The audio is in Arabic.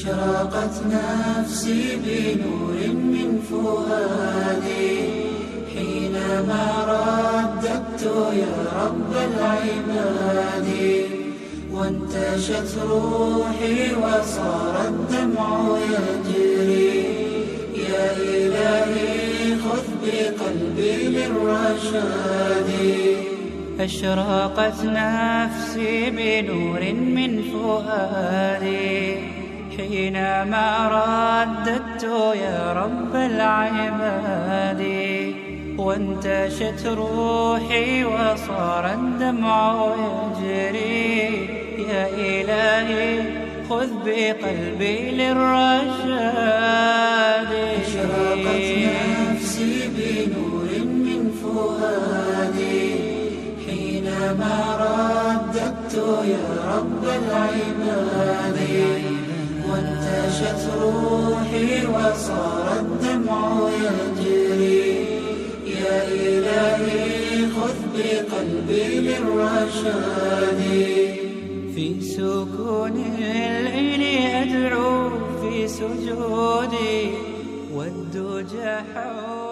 أشرقت نفسي بنور من فؤادي حينما رددت يا رب العباد، وانتشت روحي وصار الدمع يجري. يا إلهي خذ بقلبي للرشاد. أشرقت نفسي بنور من فؤادي حينما رددت يا رب العباد، وانتشت روحي وصار الدمع يجري. يا إلهي خذ بقلبي للرشاد. أشرقت نفسي بنور من فؤادي حينما رددت يا رب العباد، وانتشت روحي وصار الدمع يجري. يا إلهي خذ بقلبي للرشاد. في سكون الليل أدعو في سجودي والدجى حولي